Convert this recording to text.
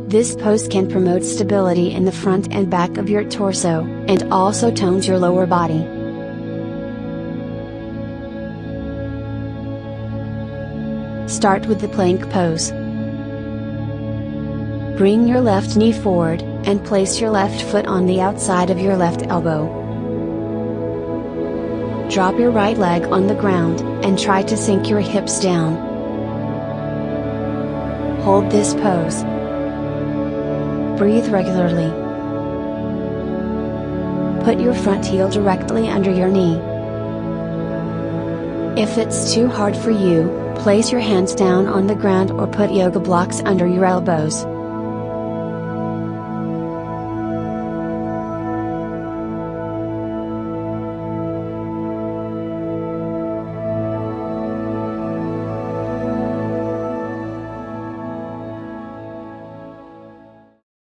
This pose can promote stability in the front and back of your torso, and also tones your lower body. Start with the plank pose. Bring your left knee forward, and place your left foot on the outside of your left elbow. Drop your right leg on the ground, and try to sink your hips down. Hold this pose. Breathe regularly. Put your front heel directly under your knee. If it's too hard for you, place your hands down on the ground or put yoga blocks under your elbows.